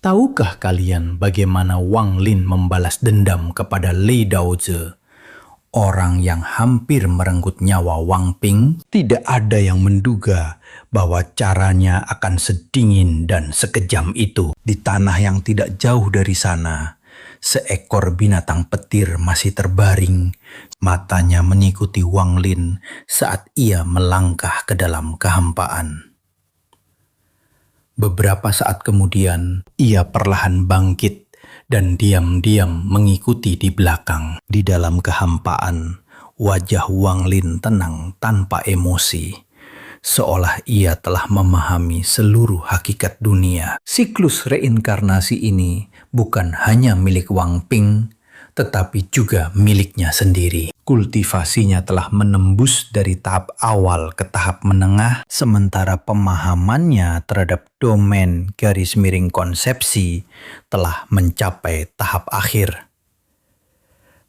Tahukah kalian bagaimana Wang Lin membalas dendam kepada Lei Daozi, orang yang hampir merenggut nyawa Wang Ping? Tidak ada yang menduga bahwa caranya akan sedingin dan sekejam itu. Di tanah yang tidak jauh dari sana, seekor binatang petir masih terbaring. Matanya mengikuti Wang Lin saat ia melangkah ke dalam kehampaan. Beberapa saat kemudian, ia perlahan bangkit dan diam-diam mengikuti di belakang. Di dalam kehampaan, wajah Wang Lin tenang tanpa emosi, seolah ia telah memahami seluruh hakikat dunia. Siklus reinkarnasi ini bukan hanya milik Wang Ping, tetapi juga miliknya sendiri. Kultivasinya telah menembus dari tahap awal ke tahap menengah, sementara pemahamannya terhadap domain garis miring konsepsi telah mencapai tahap akhir.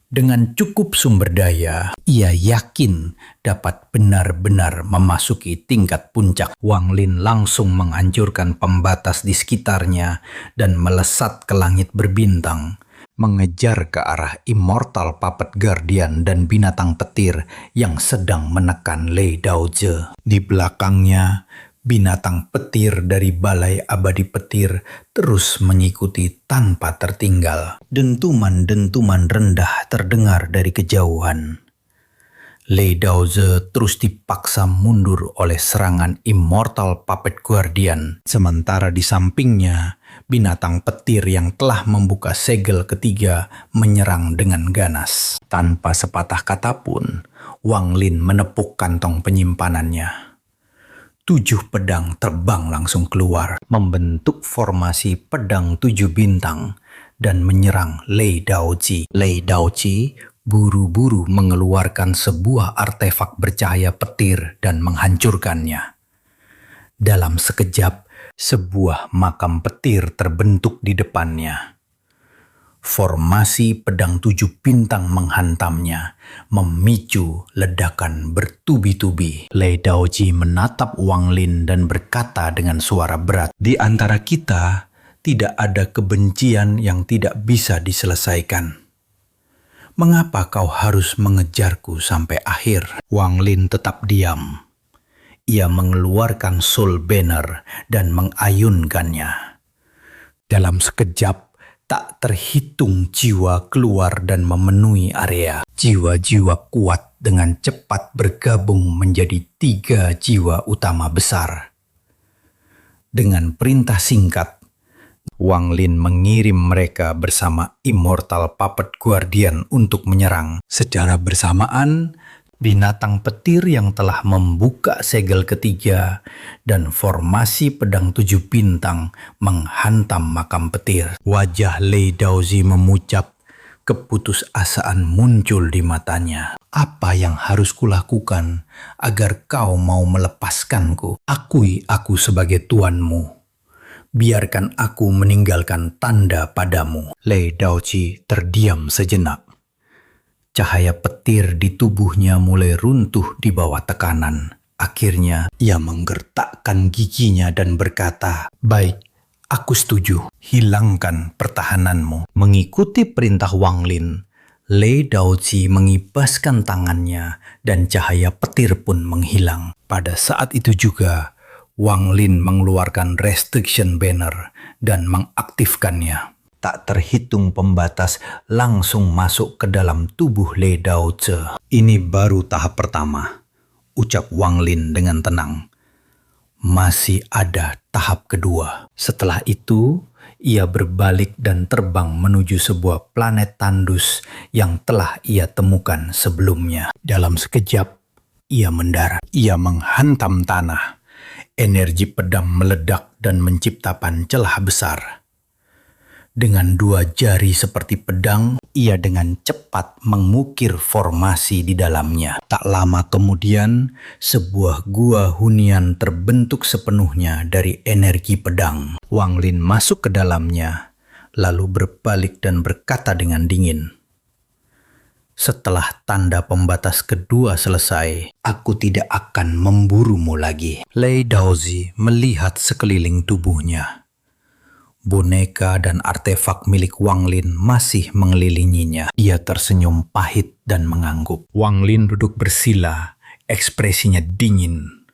Dengan cukup sumber daya, ia yakin dapat benar-benar memasuki tingkat puncak. Wang Lin langsung menghancurkan pembatas di sekitarnya dan melesat ke langit berbintang, mengejar ke arah Immortal Puppet Guardian dan binatang petir yang sedang menekan Lei Daozi. Di belakangnya, binatang petir dari Balai Abadi Petir terus mengikuti tanpa tertinggal. Dentuman-dentuman rendah terdengar dari kejauhan. Lei Daozi terus dipaksa mundur oleh serangan Immortal Puppet Guardian. Sementara di sampingnya, binatang petir yang telah membuka segel ketiga menyerang dengan ganas. Tanpa sepatah kata pun, Wang Lin menepuk kantong penyimpanannya. 7 pedang terbang langsung keluar, membentuk formasi pedang 7 bintang dan menyerang Lei Daozi. Lei Daozi buru-buru mengeluarkan sebuah artefak bercahaya petir dan menghancurkannya. Dalam sekejap, sebuah makam petir terbentuk di depannya. Formasi pedang 7 bintang menghantamnya, memicu ledakan bertubi-tubi. Lei Daozi menatap Wang Lin dan berkata dengan suara berat, "Di antara kita tidak ada kebencian yang tidak bisa diselesaikan. Mengapa kau harus mengejarku sampai akhir?" Wang Lin tetap diam. Ia mengeluarkan Soul Banner dan mengayunkannya. Dalam sekejap, tak terhitung jiwa keluar dan memenuhi area. Jiwa-jiwa kuat dengan cepat bergabung menjadi 3 jiwa utama besar. Dengan perintah singkat, Wang Lin mengirim mereka bersama Immortal Puppet Guardian untuk menyerang. Secara bersamaan, binatang petir yang telah membuka segel ketiga dan formasi pedang 7 bintang menghantam makam petir. Wajah Lei Daozi memucat, keputusasaan muncul di matanya. "Apa yang harus kulakukan agar kau mau melepaskanku? Akui aku sebagai tuanmu. Biarkan aku meninggalkan tanda padamu." Lei Daozi terdiam sejenak. Cahaya petir di tubuhnya mulai runtuh di bawah tekanan. Akhirnya, ia menggertakkan giginya dan berkata, "Baik, aku setuju. Hilangkan pertahananmu." Mengikuti perintah Wang Lin, Lei Daozi mengibaskan tangannya dan cahaya petir pun menghilang. Pada saat itu juga, Wang Lin mengeluarkan Restriction Banner dan mengaktifkannya. Tak terhitung pembatas langsung masuk ke dalam tubuh Lei Daozi. "Ini baru tahap pertama," ucap Wang Lin dengan tenang. "Masih ada tahap kedua." Setelah itu, ia berbalik dan terbang menuju sebuah planet tandus yang telah ia temukan sebelumnya. Dalam sekejap, ia mendarat. Ia menghantam tanah. Energi pedang meledak dan menciptakan celah besar. Dengan 2 jari seperti pedang, ia dengan cepat mengukir formasi di dalamnya. Tak lama kemudian, sebuah gua hunian terbentuk sepenuhnya dari energi pedang. Wang Lin masuk ke dalamnya, lalu berbalik dan berkata dengan dingin, "Setelah tanda pembatas kedua selesai, aku tidak akan memburumu lagi." Lei Daozi melihat sekeliling tubuhnya. Boneka dan artefak milik Wang Lin masih mengelilinginya. Ia tersenyum pahit dan mengangguk. Wang Lin duduk bersila, ekspresinya dingin.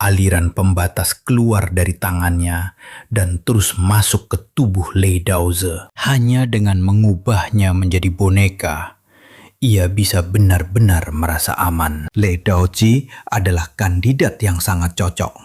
Aliran pembatas keluar dari tangannya dan terus masuk ke tubuh Lei Daozi. Hanya dengan mengubahnya menjadi boneka, ia bisa benar-benar merasa aman. Lei Daozi adalah kandidat yang sangat cocok.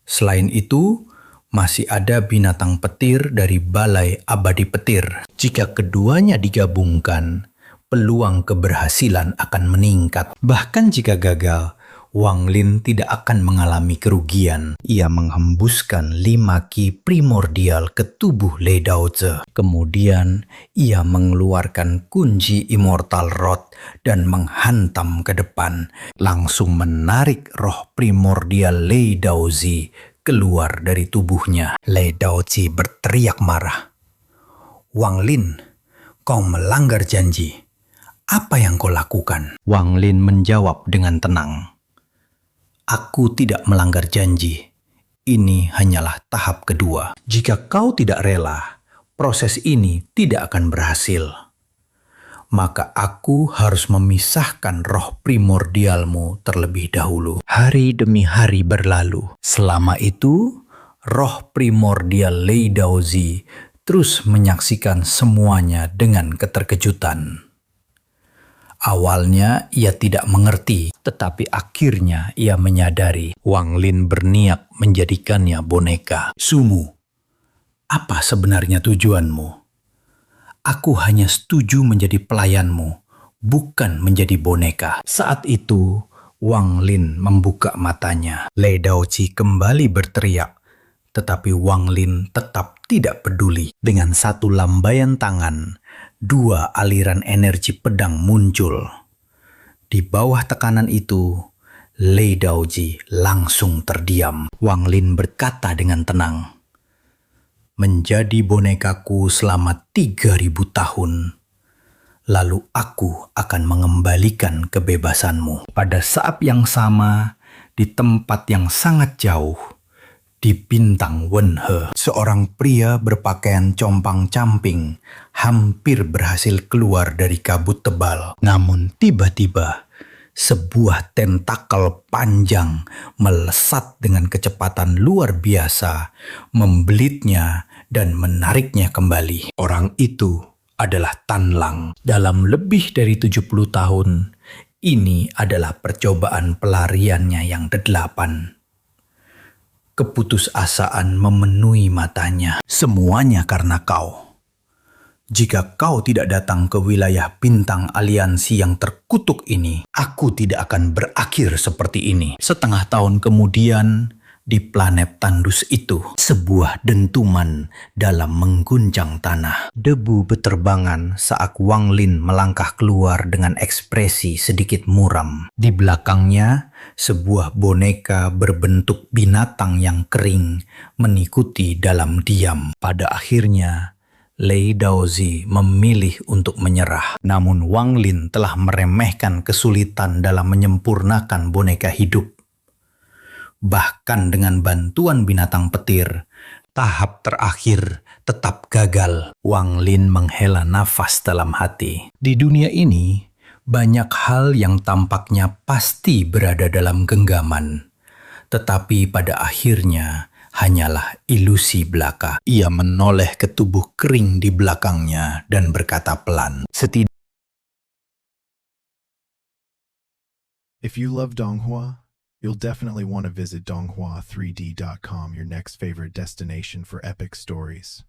Selain itu, masih ada binatang petir dari Balai Abadi Petir. Jika keduanya digabungkan, peluang keberhasilan akan meningkat. Bahkan jika gagal, Wang Lin tidak akan mengalami kerugian. Ia menghembuskan 5 ki primordial ke tubuh Lei Daozi. Kemudian, ia mengeluarkan kunci Immortal Rod dan menghantam ke depan, langsung menarik roh primordial Lei Daozi keluar dari tubuhnya. Lei Daozi berteriak marah. Wang Lin, kau melanggar janji. Apa yang kau lakukan? Wang Lin menjawab dengan tenang. Aku tidak melanggar janji. Ini hanyalah tahap kedua. Jika kau tidak rela, proses ini tidak akan berhasil. Maka aku harus memisahkan roh primordialmu terlebih dahulu. Hari demi hari berlalu. Selama itu, roh primordial Lei Daozi terus menyaksikan semuanya dengan keterkejutan. Awalnya ia tidak mengerti, tetapi akhirnya ia menyadari Wang Lin berniat menjadikannya boneka. Sumu, apa sebenarnya tujuanmu? Aku hanya setuju menjadi pelayanmu, bukan menjadi boneka. Saat itu, Wang Lin membuka matanya. Lei Daozi kembali berteriak, tetapi Wang Lin tetap tidak peduli. Dengan satu lambaian tangan, 2 aliran energi pedang muncul. Di bawah tekanan itu, Lei Daozi langsung terdiam. Wang Lin berkata dengan tenang, menjadi bonekaku selama 3000 tahun. Lalu aku akan mengembalikan kebebasanmu. Pada saat yang sama, di tempat yang sangat jauh, di bintang Wenhe, seorang pria berpakaian compang-camping hampir berhasil keluar dari kabut tebal. Namun tiba-tiba, sebuah tentakel panjang melesat dengan kecepatan luar biasa, membelitnya dan menariknya kembali. Orang itu adalah Tan Lang. Dalam lebih dari 70 tahun, ini adalah percobaan pelariannya yang ke-8. Keputusasaan memenuhi matanya. Semuanya karena kau. Jika kau tidak datang ke wilayah bintang aliansi yang terkutuk ini, aku tidak akan berakhir seperti ini. Setengah tahun kemudian, di planet tandus itu, sebuah dentuman dalam mengguncang tanah. Debu beterbangan saat Wang Lin melangkah keluar dengan ekspresi sedikit muram. Di belakangnya, sebuah boneka berbentuk binatang yang kering mengikuti dalam diam. Pada akhirnya, Lei Daozi memilih untuk menyerah. Namun Wang Lin telah meremehkan kesulitan dalam menyempurnakan boneka hidup. Bahkan dengan bantuan binatang petir, tahap terakhir tetap gagal. Wang Lin menghela nafas dalam hati. Di dunia ini, banyak hal yang tampaknya pasti berada dalam genggaman. Tetapi pada akhirnya hanyalah ilusi belaka. Ia menoleh ke tubuh kering di belakangnya dan berkata pelan. If you love Donghua, you'll definitely want to visit donghua3d.com, your next favorite destination for epic stories.